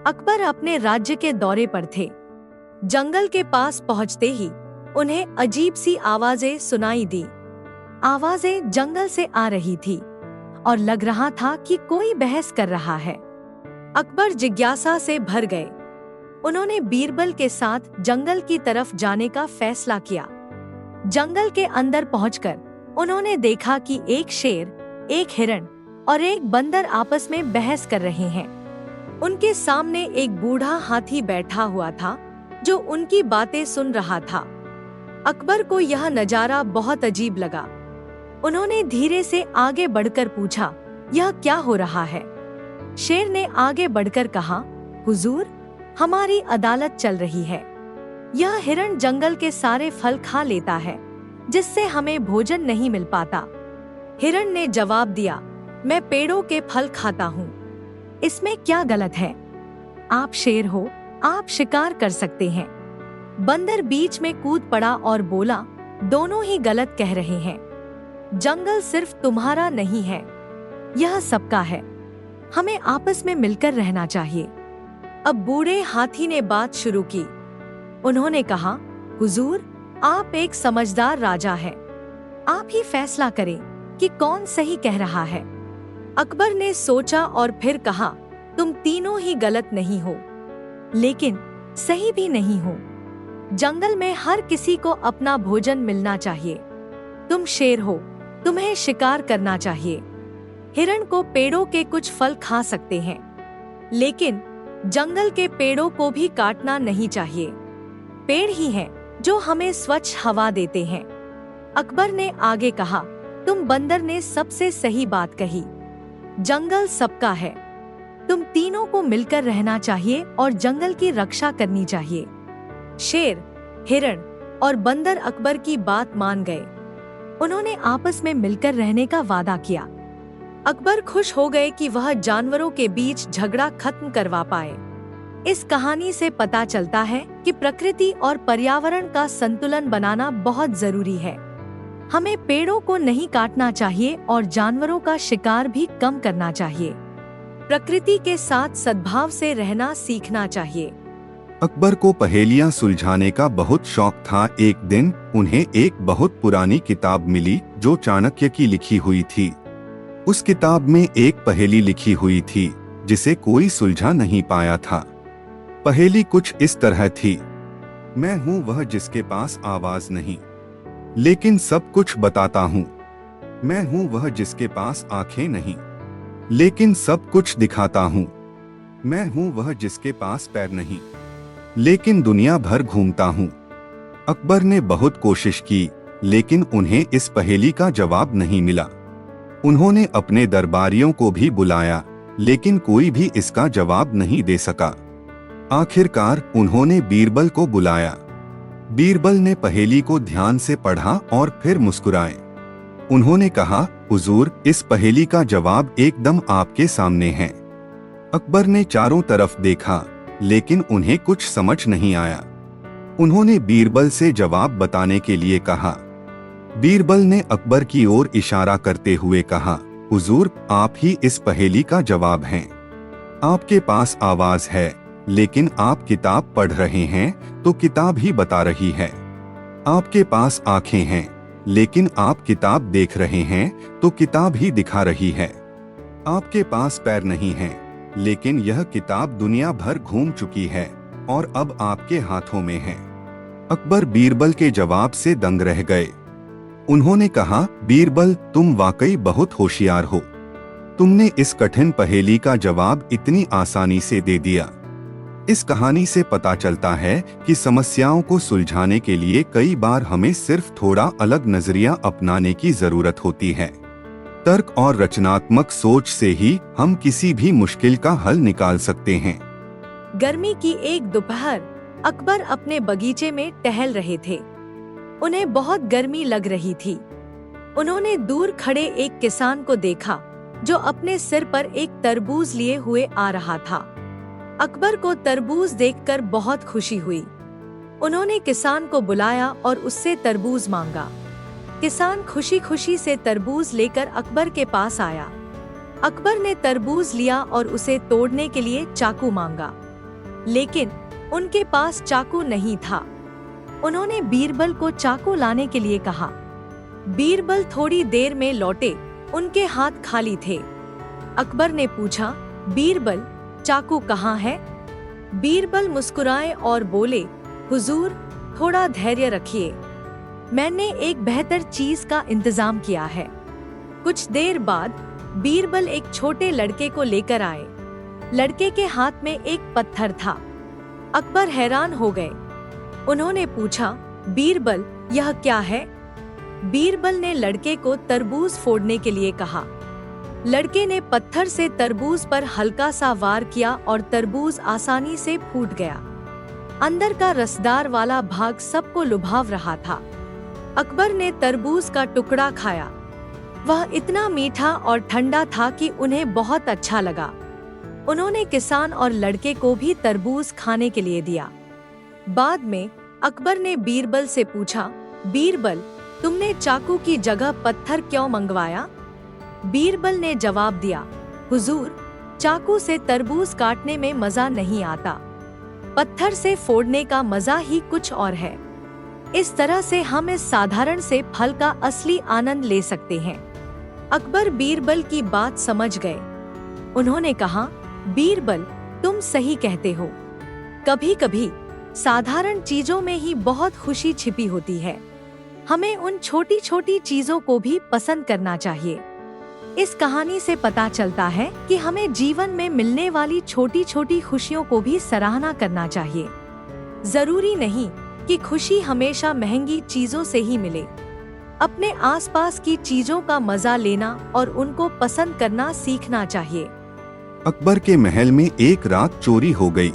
अकबर अपने राज्य के दौरे पर थे। जंगल के पास पहुंचते ही उन्हें अजीब सी आवाजें सुनाई दी। आवाजें जंगल से आ रही थी और लग रहा था कि कोई बहस कर रहा है। अकबर जिज्ञासा से भर गए। उन्होंने बीरबल के साथ जंगल की तरफ जाने का फैसला किया। जंगल के अंदर पहुंचकर उन्होंने देखा कि एक शेर, एक हिरण और एक बंदर आपस में बहस कर रहे हैं। उनके सामने एक बूढ़ा हाथी बैठा हुआ था जो उनकी बातें सुन रहा था। अकबर को यह नजारा बहुत अजीब लगा। उन्होंने धीरे से आगे बढ़कर पूछा, यह क्या हो रहा है? शेर ने आगे बढ़कर कहा, हुजूर, हमारी अदालत चल रही है। यह हिरण जंगल के सारे फल खा लेता है, जिससे हमें भोजन नहीं मिल पाता। हिरण ने जवाब दिया, मैं पेड़ों के फल खाता हूँ, इसमें क्या गलत है? आप शेर हो, आप शिकार कर सकते हैं। बंदर बीच में कूद पड़ा और बोला, दोनों ही गलत कह रहे हैं। जंगल सिर्फ तुम्हारा नहीं है, यह सबका है। हमें आपस में मिलकर रहना चाहिए। अब बूढ़े हाथी ने बात शुरू की। उन्होंने कहा, हुजूर, आप एक समझदार राजा हैं। आप ही फैसला करें कि कौन सही कह रहा है। अकबर ने सोचा और फिर कहा, तुम तीनों ही गलत नहीं हो, लेकिन सही भी नहीं हो। जंगल में हर किसी को अपना भोजन मिलना चाहिए। तुम शेर हो, तुम्हें शिकार करना चाहिए। हिरण को पेड़ों के कुछ फल खा सकते हैं, लेकिन जंगल के पेड़ों को भी काटना नहीं चाहिए। पेड़ ही हैं जो हमें स्वच्छ हवा देते हैं। अकबर ने आगे कहा, तुम बंदर ने सबसे सही बात कही। जंगल सबका है। तुम तीनों को मिलकर रहना चाहिए और जंगल की रक्षा करनी चाहिए। शेर, हिरण और बंदर अकबर की बात मान गए। उन्होंने आपस में मिलकर रहने का वादा किया। अकबर खुश हो गए कि वह जानवरों के बीच झगड़ा खत्म करवा पाए। इस कहानी से पता चलता है कि प्रकृति और पर्यावरण का संतुलन बनाना बहुत जरूरी है। हमें पेड़ों को नहीं काटना चाहिए और जानवरों का शिकार भी कम करना चाहिए। प्रकृति के साथ सद्भाव से रहना सीखना चाहिए। अकबर को पहेलियां सुलझाने का बहुत शौक था। एक दिन उन्हें एक बहुत पुरानी किताब मिली जो चाणक्य की लिखी हुई थी। उस किताब में एक पहेली लिखी हुई थी जिसे कोई सुलझा नहीं पाया था। पहेली कुछ इस तरह थी, मैं हूँ वह जिसके पास आवाज नहीं, लेकिन सब कुछ बताता हूँ। मैं हूँ वह जिसके पास आंखें नहीं, लेकिन सब कुछ दिखाता हूँ। मैं हूँ वह जिसके पास पैर नहीं, लेकिन दुनिया भर घूमता हूँ। अकबर ने बहुत कोशिश की, लेकिन उन्हें इस पहेली का जवाब नहीं मिला। उन्होंने अपने दरबारियों को भी बुलाया, लेकिन कोई भी इसका जवाब नहीं दे सका। आखिरकार उन्होंने बीरबल को बुलाया। बीरबल ने पहेली को ध्यान से पढ़ा और फिर मुस्कुराए। उन्होंने कहा, हुजूर, इस पहेली का जवाब एकदम आपके सामने है। अकबर ने चारों तरफ देखा, लेकिन उन्हें कुछ समझ नहीं आया। उन्होंने बीरबल से जवाब बताने के लिए कहा। बीरबल ने अकबर की ओर इशारा करते हुए कहा, हुजूर, आप ही इस पहेली का जवाब हैं। आपके पास आवाज है, लेकिन आप किताब पढ़ रहे हैं तो किताब ही बता रही है। आपके पास आंखें हैं, लेकिन आप किताब देख रहे हैं तो किताब ही दिखा रही है। आपके पास पैर नहीं हैं, लेकिन यह किताब दुनिया भर घूम चुकी है और अब आपके हाथों में है। अकबर बीरबल के जवाब से दंग रह गए। उन्होंने कहा, बीरबल, तुम वाकई बहुत होशियार हो। तुमने इस कठिन पहेली का जवाब इतनी आसानी से दे दिया। इस कहानी से पता चलता है कि समस्याओं को सुलझाने के लिए कई बार हमें सिर्फ थोड़ा अलग नजरिया अपनाने की जरूरत होती है। तर्क और रचनात्मक सोच से ही हम किसी भी मुश्किल का हल निकाल सकते हैं। गर्मी की एक दोपहर अकबर अपने बगीचे में टहल रहे थे। उन्हें बहुत गर्मी लग रही थी। उन्होंने दूर खड़े एक किसान को देखा जो अपने सिर पर एक तरबूज लिए हुए आ रहा था। अकबर को तरबूज देखकर बहुत खुशी हुई। उन्होंने किसान को बुलाया और उससे तरबूज मांगा। किसान खुशी खुशी से तरबूज लेकर अकबर के पास आया। अकबर ने तरबूज लिया और उसे तोड़ने के लिए चाकू मांगा। लेकिन उनके पास चाकू नहीं था। उन्होंने बीरबल को चाकू लाने के लिए कहा। बीरबल थोड़ी देर में लौटे, उनके हाथ खाली थे। अकबर ने पूछा, बीरबल, चाकू कहाँ है? बीरबल मुस्कुराए और बोले, हुजूर, थोड़ा धैर्य रखिए, मैंने एक बेहतर चीज का इंतजाम किया है। कुछ देर बाद बीरबल एक छोटे लड़के को लेकर आए। लड़के के हाथ में एक पत्थर था। अकबर हैरान हो गए। उन्होंने पूछा, बीरबल, यह क्या है? बीरबल ने लड़के को तरबूज फोड़ने के लिए कहा। लड़के ने पत्थर से तरबूज पर हल्का सा वार किया और तरबूज आसानी से फूट गया। अंदर का रसदार वाला भाग सबको लुभाव रहा था। अकबर ने तरबूज का टुकड़ा खाया। वह इतना मीठा और ठंडा था कि उन्हें बहुत अच्छा लगा। उन्होंने किसान और लड़के को भी तरबूज खाने के लिए दिया। बाद में अकबर ने बीरबल से पूछा, बीरबल, तुमने चाकू की जगह पत्थर क्यों मंगवाया? बीरबल ने जवाब दिया, हुजूर, चाकू से तरबूज काटने में मजा नहीं आता, पत्थर से फोड़ने का मजा ही कुछ और है। इस तरह से हम इस साधारण से फल का असली आनंद ले सकते हैं। अकबर बीरबल की बात समझ गए। उन्होंने कहा, बीरबल, तुम सही कहते हो। कभी कभी साधारण चीजों में ही बहुत खुशी छिपी होती है। हमें उन छोटी छोटी चीजों को भी पसंद करना चाहिए। इस कहानी से पता चलता है कि हमें जीवन में मिलने वाली छोटी छोटी खुशियों को भी सराहना करना चाहिए। जरूरी नहीं कि खुशी हमेशा महंगी चीजों से ही मिले। अपने आसपास की चीजों का मजा लेना और उनको पसंद करना सीखना चाहिए। अकबर के महल में एक रात चोरी हो गई।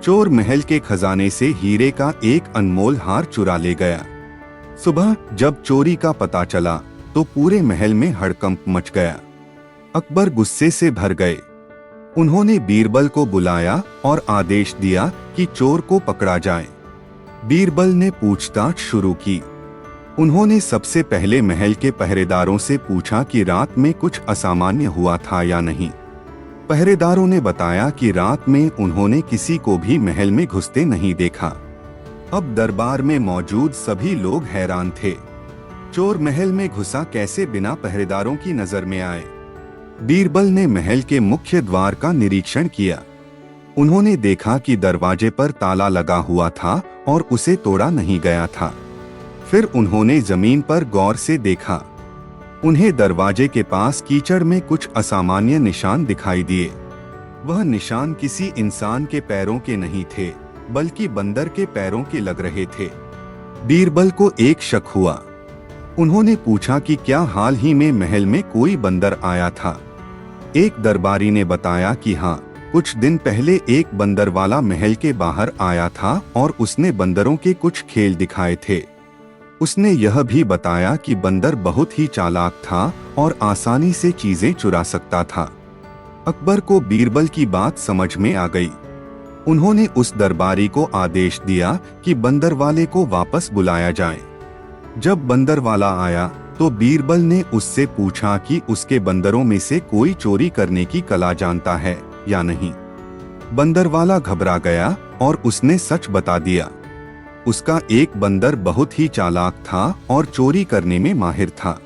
चोर महल के खजाने से हीरे का एक अनमोल हार चुरा ले गया। सुबह जब चोरी का पता चला तो पूरे महल में हड़कंप मच गया। अकबर गुस्से से भर गए। उन्होंने बीरबल को बुलाया और आदेश दिया कि चोर को पकड़ा जाए। बीरबल ने पूछताछ शुरू की। उन्होंने सबसे पहले महल के पहरेदारों से पूछा कि रात में कुछ असामान्य हुआ था या नहीं। पहरेदारों ने बताया कि रात में उन्होंने किसी को भी महल में घुसते नहीं देखा। अब दरबार में मौजूद सभी लोग हैरान थे। चोर महल में घुसा कैसे बिना पहरेदारों की नजर में आए? बीरबल ने महल के मुख्य द्वार का निरीक्षण किया। उन्होंने देखा कि दरवाजे पर ताला लगा हुआ था और उसे तोड़ा नहीं गया था। फिर उन्होंने जमीन पर गौर से देखा। उन्हें दरवाजे के पास कीचड़ में कुछ असामान्य निशान दिखाई दिए। वह निशान किसी इंसान के पैरों के नहीं थे, बल्कि बंदर के पैरों के लग रहे थे। बीरबल को एक शक हुआ। उन्होंने पूछा कि क्या हाल ही में महल में कोई बंदर आया था? एक दरबारी ने बताया कि हाँ, कुछ दिन पहले एक बंदर वाला महल के बाहर आया था और उसने बंदरों के कुछ खेल दिखाए थे। उसने यह भी बताया कि बंदर बहुत ही चालाक था और आसानी से चीजें चुरा सकता था। अकबर को बीरबल की बात समझ में आ गई। उन्होंने उस दरबारी को आदेश दिया कि बंदर वाले को वापस बुलाया जाए। जब बंदर वाला आया तो बीरबल ने उससे पूछा कि उसके बंदरों में से कोई चोरी करने की कला जानता है या नहीं। बंदर वाला घबरा गया और उसने सच बता दिया। उसका एक बंदर बहुत ही चालाक था और चोरी करने में माहिर था।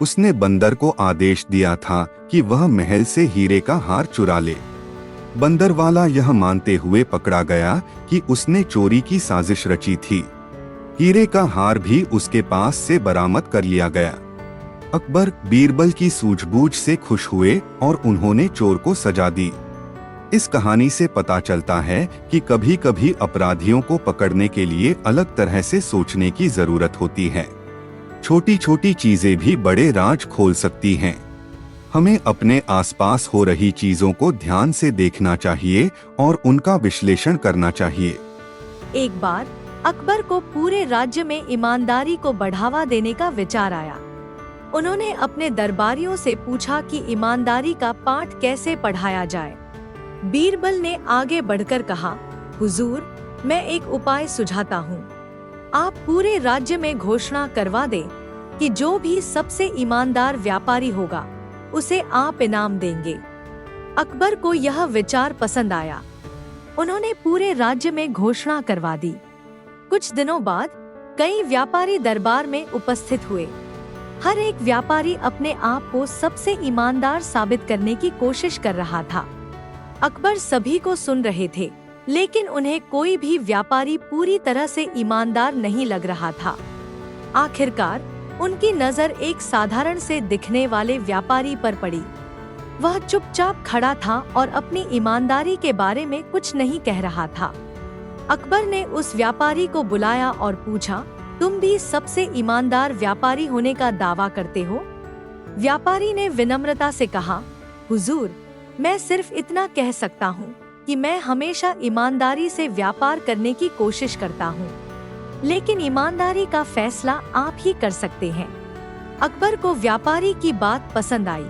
उसने बंदर को आदेश दिया था कि वह महल से हीरे का हार चुरा ले। बंदर वाला यह मानते हुए पकड़ा गया कि उसने चोरी की साजिश रची थी। हीरे का हार भी उसके पास से बरामद कर लिया गया। अकबर बीरबल की सूझबूझ से खुश हुए और उन्होंने चोर को सजा दी। इस कहानी से पता चलता है कि कभी कभी अपराधियों को पकड़ने के लिए अलग तरह से सोचने की जरूरत होती है। छोटी छोटी चीजें भी बड़े राज खोल सकती हैं। हमें अपने आसपास हो रही चीजों को ध्यान से देखना चाहिए और उनका विश्लेषण करना चाहिए। एक बार अकबर को पूरे राज्य में ईमानदारी को बढ़ावा देने का विचार आया। उन्होंने अपने दरबारियों से पूछा कि ईमानदारी का पाठ कैसे पढ़ाया जाए। बीरबल ने आगे बढ़कर कहा, हुजूर, मैं एक उपाय सुझाता हूँ। आप पूरे राज्य में घोषणा करवा दें कि जो भी सबसे ईमानदार व्यापारी होगा उसे आप इनाम देंगे। अकबर को यह विचार पसंद आया। उन्होंने पूरे राज्य में घोषणा करवा दी। कुछ दिनों बाद कई व्यापारी दरबार में उपस्थित हुए। हर एक व्यापारी अपने आप को सबसे ईमानदार साबित करने की कोशिश कर रहा था। अकबर सभी को सुन रहे थे, लेकिन उन्हें कोई भी व्यापारी पूरी तरह से ईमानदार नहीं लग रहा था। आखिरकार उनकी नजर एक साधारण से दिखने वाले व्यापारी पर पड़ी। वह चुपचाप खड़ा था और अपनी ईमानदारी के बारे में कुछ नहीं कह रहा था। अकबर ने उस व्यापारी को बुलाया और पूछा, तुम भी सबसे ईमानदार व्यापारी होने का दावा करते हो? व्यापारी ने विनम्रता से कहा, हुजूर, मैं सिर्फ इतना कह सकता हूँ कि मैं हमेशा ईमानदारी से व्यापार करने की कोशिश करता हूँ, लेकिन ईमानदारी का फैसला आप ही कर सकते हैं। अकबर को व्यापारी की बात पसंद आई।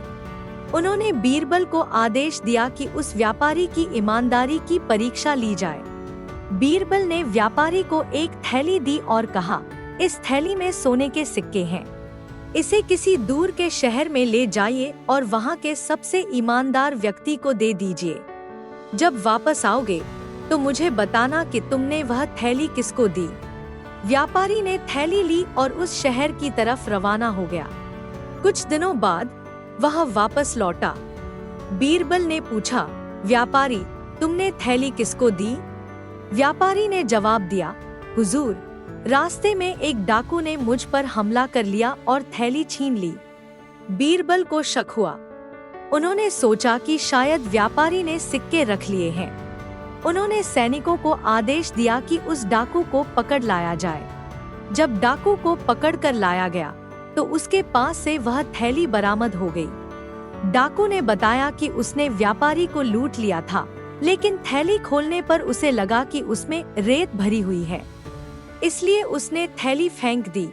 उन्होंने बीरबल को आदेश दिया कि उस व्यापारी की ईमानदारी की परीक्षा ली जाए। बीरबल ने व्यापारी को एक थैली दी और कहा, इस थैली में सोने के सिक्के हैं। इसे किसी दूर के शहर में ले जाइए और वहाँ के सबसे ईमानदार व्यक्ति को दे दीजिए। जब वापस आओगे तो मुझे बताना कि तुमने वह थैली किसको दी। व्यापारी ने थैली ली और उस शहर की तरफ रवाना हो गया। कुछ दिनों बाद वह वापस लौटा। बीरबल ने पूछा, व्यापारी, तुमने थैली किसको दी? व्यापारी ने जवाब दिया, हुजूर, रास्ते में एक डाकू ने मुझ पर हमला कर लिया और थैली छीन ली। बीरबल को शक हुआ। उन्होंने सोचा कि शायद व्यापारी ने सिक्के रख लिए हैं। उन्होंने सैनिकों को आदेश दिया कि उस डाकू को पकड़ लाया जाए। जब डाकू को पकड़कर लाया गया तो उसके पास से वह थैली बरामद हो गई। डाकू ने बताया कि उसने व्यापारी को लूट लिया था, लेकिन थैली खोलने पर उसे लगा कि उसमें रेत भरी हुई है, इसलिए उसने थैली फेंक दी।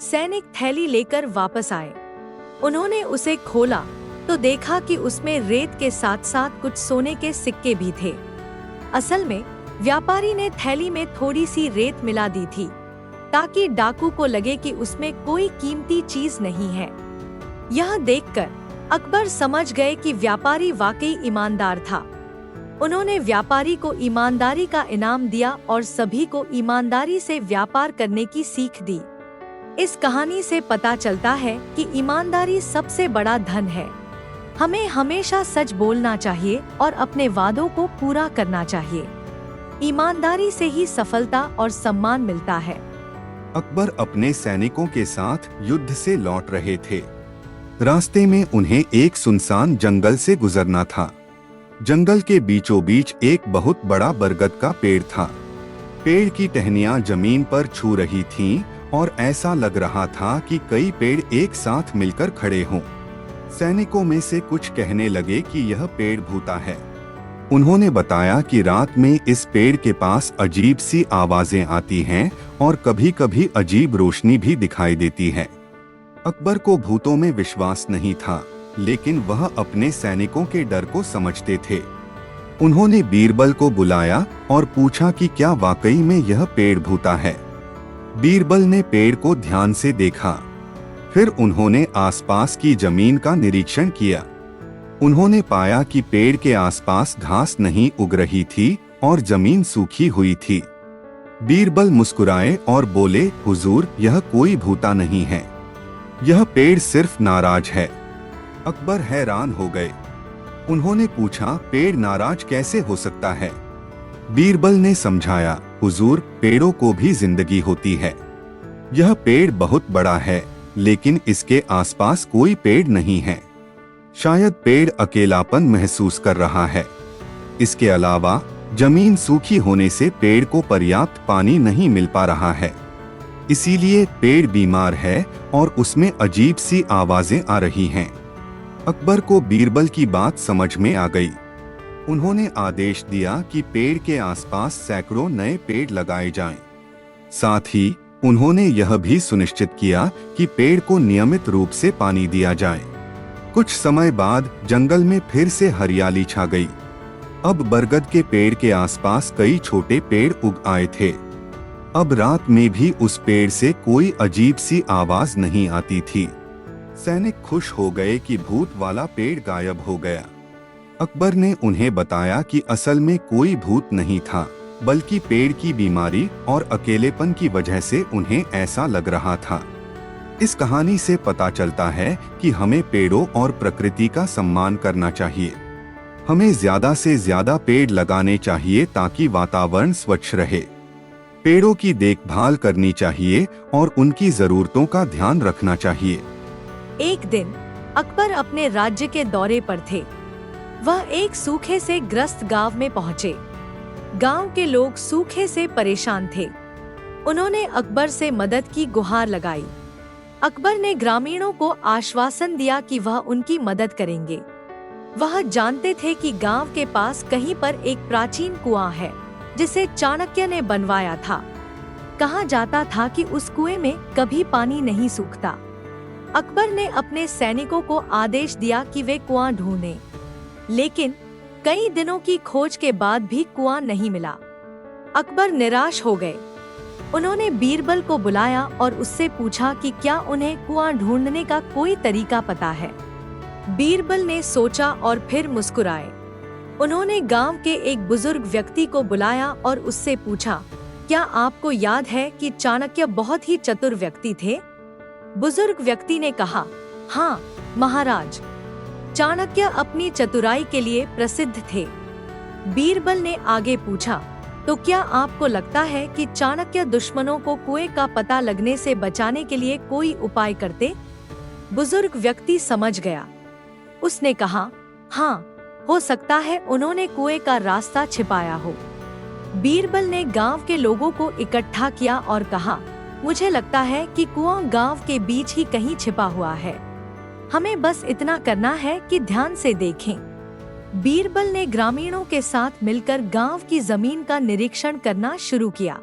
सैनिक थैली लेकर वापस आए। उन्होंने उसे खोला तो देखा कि उसमें रेत के साथ साथ कुछ सोने के सिक्के भी थे। असल में व्यापारी ने थैली में थोड़ी सी रेत मिला दी थी ताकि डाकू को लगे कि उसमें कोई कीमती चीज नहीं है। यह देखकर अकबर समझ गए कि व्यापारी वाकई ईमानदार था। उन्होंने व्यापारी को ईमानदारी का इनाम दिया और सभी को ईमानदारी से व्यापार करने की सीख दी। इस कहानी से पता चलता है कि ईमानदारी सबसे बड़ा धन है। हमें हमेशा सच बोलना चाहिए और अपने वादों को पूरा करना चाहिए। ईमानदारी से ही सफलता और सम्मान मिलता है। अकबर अपने सैनिकों के साथ युद्ध से लौट रहे थे। रास्ते में उन्हें एक सुनसान जंगल से गुजरना था। जंगल के बीचों बीच एक बहुत बड़ा बरगद का पेड़ था। पेड़ की टहनियां जमीन पर छू रही थीं और ऐसा लग रहा था कि कई पेड़ एक साथ मिलकर खड़े हों। सैनिकों में से कुछ कहने लगे कि यह पेड़ भूता है। उन्होंने बताया कि रात में इस पेड़ के पास अजीब सी आवाजें आती हैं और कभी कभी अजीब रोशनी भी दिखाई देती है। अकबर को भूतों में विश्वास नहीं था, लेकिन वह अपने सैनिकों के डर को समझते थे। उन्होंने बीरबल को बुलाया और पूछा कि क्या वाकई में यह पेड़ भूता है। बीरबल ने पेड़ को ध्यान से देखा। फिर उन्होंने आसपास की जमीन का निरीक्षण किया। उन्होंने पाया कि पेड़ के आसपास घास नहीं उग रही थी और जमीन सूखी हुई थी। बीरबल मुस्कुराए और बोले, हुजूर, यह कोई भूता नहीं है, यह पेड़ सिर्फ नाराज है। अकबर हैरान हो गए। उन्होंने पूछा, पेड़ नाराज कैसे हो सकता है? बीरबल ने समझाया, हुजूर, पेड़ों को भी जिंदगी होती है। यह पेड़ बहुत बड़ा है, लेकिन इसके आसपास कोई पेड़ नहीं है। शायद पेड़ अकेलापन महसूस कर रहा है। इसके अलावा जमीन सूखी होने से पेड़ को पर्याप्त पानी नहीं मिल पा रहा है, इसीलिए पेड़ बीमार है और उसमें अजीब सी आवाजें आ रही हैं। अकबर को बीरबल की बात समझ में आ गई। उन्होंने आदेश दिया कि पेड़ के आसपास सैकड़ों नए पेड़ लगाए जाएं। साथ ही उन्होंने यह भी सुनिश्चित किया कि पेड़ को नियमित रूप से पानी दिया जाए। कुछ समय बाद जंगल में फिर से हरियाली छा गई। अब बरगद के पेड़ के आसपास कई छोटे पेड़ उग आए थे। अब रात में भी उस पेड़ से कोई अजीब सी आवाज नहीं आती थी। सैनिक खुश हो गए कि भूत वाला पेड़ गायब हो गया। अकबर ने उन्हें बताया कि असल में कोई भूत नहीं था, बल्कि पेड़ की बीमारी और अकेलेपन की वजह से उन्हें ऐसा लग रहा था। इस कहानी से पता चलता है कि हमें पेड़ों और प्रकृति का सम्मान करना चाहिए। हमें ज्यादा से ज्यादा पेड़ लगाने चाहिए ताकि वातावरण स्वच्छ रहे। पेड़ों की देखभाल करनी चाहिए और उनकी जरूरतों का ध्यान रखना चाहिए। एक दिन अकबर अपने राज्य के दौरे पर थे। वह एक सूखे से ग्रस्त गांव में पहुंचे। गांव के लोग सूखे से परेशान थे। उन्होंने अकबर से मदद की गुहार लगाई। अकबर ने ग्रामीणों को आश्वासन दिया कि वह उनकी मदद करेंगे। वह जानते थे कि गांव के पास कहीं पर एक प्राचीन कुआं है जिसे चाणक्य ने बनवाया था। कहा जाता था कि उस कुएं में कभी पानी नहीं सूखता। अकबर ने अपने सैनिकों को आदेश दिया कि वे कुआं ढूंढें, लेकिन कई दिनों की खोज के बाद भी कुआं नहीं मिला। अकबर निराश हो गए। उन्होंने बीरबल को बुलाया और उससे पूछा कि क्या उन्हें कुआं ढूंढने का कोई तरीका पता है। बीरबल ने सोचा और फिर मुस्कुराए। उन्होंने गांव के एक बुजुर्ग व्यक्ति को बुलाया और उससे पूछा, क्या आपको याद है कि चाणक्य बहुत ही चतुर व्यक्ति थे? बुजुर्ग व्यक्ति ने कहा, हाँ महाराज, चाणक्य अपनी चतुराई के लिए प्रसिद्ध थे। बीरबल ने आगे पूछा, तो क्या आपको लगता है कि चाणक्य दुश्मनों को कुएं का पता लगने से बचाने के लिए कोई उपाय करते? बुजुर्ग व्यक्ति समझ गया। उसने कहा, हाँ, हो सकता है उन्होंने कुएं का रास्ता छिपाया हो। बीरबल ने गांव के लोगों को इकट्ठा किया और कहा, मुझे लगता है कि कुआं गांव के बीच ही कहीं छिपा हुआ है। हमें बस इतना करना है कि ध्यान से देखें। बीरबल ने ग्रामीणों के साथ मिलकर गांव की जमीन का निरीक्षण करना शुरू किया।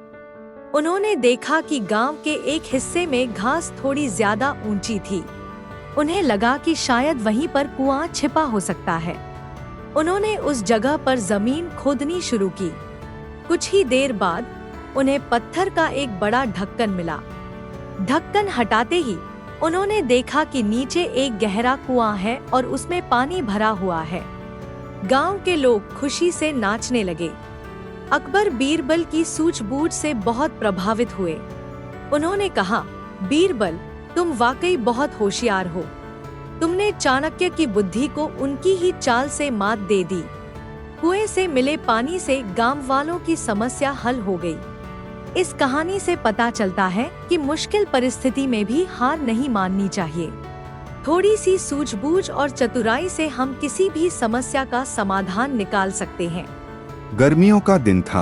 उन्होंने देखा कि गांव के एक हिस्से में घास थोड़ी ज्यादा ऊंची थी। उन्हें लगा कि शायद वहीं पर कुआं छिपा हो सकता है। उन्होंने उस जगह पर जमीन खोदनी शुरू की। कुछ ही देर बाद उन्हें पत्थर का एक बड़ा ढक्कन मिला। ढक्कन हटाते ही उन्होंने देखा कि नीचे एक गहरा कुआं है और उसमें पानी भरा हुआ है। गांव के लोग खुशी से नाचने लगे। अकबर बीरबल की सूझबूझ से बहुत प्रभावित हुए। उन्होंने कहा, बीरबल, तुम वाकई बहुत होशियार हो। तुमने चाणक्य की बुद्धि को उनकी ही चाल से मात दे दी। कुएं से मिले पानी से गांव वालों की समस्या हल हो गई। इस कहानी से पता चलता है कि मुश्किल परिस्थिति में भी हार नहीं माननी चाहिए। थोड़ी सी सूझबूझ और चतुराई से हम किसी भी समस्या का समाधान निकाल सकते हैं। गर्मियों का दिन था।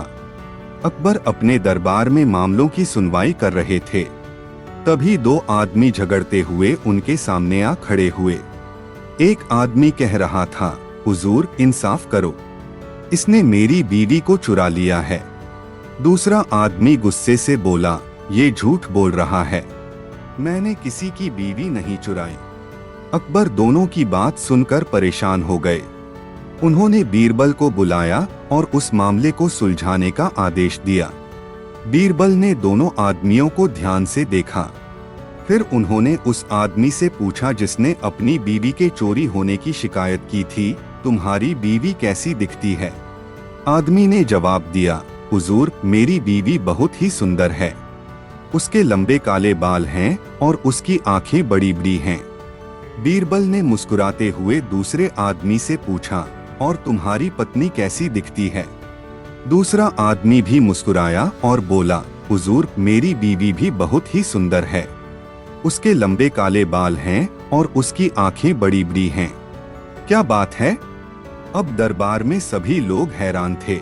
अकबर अपने दरबार में मामलों की सुनवाई कर रहे थे। तभी दो आदमी झगड़ते हुए उनके सामने आ खड़े हुए। एक आदमी कह रहा था, हुजूर, इंसाफ करो, इसने मेरी बीवी को चुरा लिया है। दूसरा आदमी गुस्से से बोला, ये झूठ बोल रहा है, मैंने किसी की बीवी नहीं चुराई। अकबर दोनों की बात सुनकर परेशान हो गए। उन्होंने बीरबल को बुलाया और उस मामले को सुलझाने का आदेश दिया। बीरबल ने दोनों आदमियों को ध्यान से देखा। फिर उन्होंने उस आदमी से पूछा जिसने अपनी बीवी के चोरी होने की शिकायत की थी, तुम्हारी बीवी कैसी दिखती है? आदमी ने जवाब दिया, हुजूर, मेरी बीवी बहुत ही सुंदर है। उसके लंबे काले बाल हैं और उसकी आंखें बड़ी बड़ी हैं। बीरबल ने मुस्कुराते हुए दूसरे आदमी से पूछा, और तुम्हारी पत्नी कैसी दिखती है? दूसरा आदमी भी मुस्कुराया और बोला, हुजूर, मेरी बीवी भी बहुत ही सुंदर है। उसके लंबे काले बाल हैं और उसकी आंखें बड़ी बड़ी हैं। क्या बात है? अब दरबार में सभी लोग हैरान थे।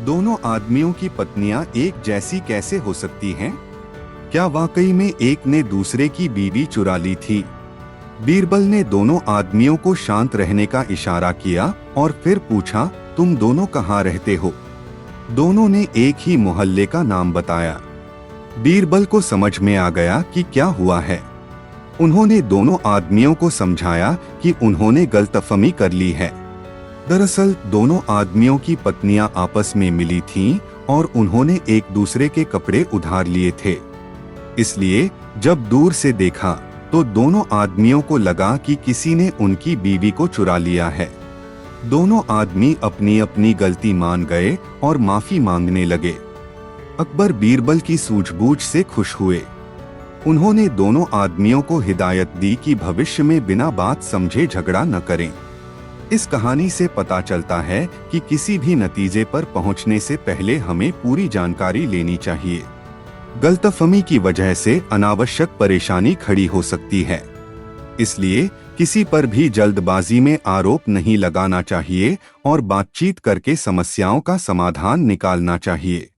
दोनों आदमियों की पत्नियां एक जैसी कैसे हो सकती हैं? क्या वाकई में एक ने दूसरे की बीवी चुरा ली थी? बीरबल ने दोनों आदमियों को शांत रहने का इशारा किया और फिर पूछा, तुम दोनों कहाँ रहते हो? दोनों ने एक ही मोहल्ले का नाम बताया। बीरबल को समझ में आ गया कि क्या हुआ है। उन्होंने दोनों आदमियों को समझाया कि उन्होंने गलतफहमी कर ली है। दरअसल दोनों आदमियों की पत्नियां आपस में मिली थीं और उन्होंने एक दूसरे के कपड़े उधार लिए थे। इसलिए जब दूर से देखा तो दोनों आदमियों को लगा कि किसी ने उनकी बीवी को चुरा लिया है। दोनों आदमी अपनी अपनी गलती मान गए और माफी मांगने लगे। अकबर बीरबल की सूझबूझ से खुश हुए। उन्होंने दोनों आदमियों को हिदायत दी कि भविष्य में बिना बात समझे झगड़ा न करें। इस कहानी से पता चलता है कि किसी भी नतीजे पर पहुंचने से पहले हमें पूरी जानकारी लेनी चाहिए। गलतफहमी की वजह से अनावश्यक परेशानी खड़ी हो सकती है, इसलिए किसी पर भी जल्दबाजी में आरोप नहीं लगाना चाहिए और बातचीत करके समस्याओं का समाधान निकालना चाहिए।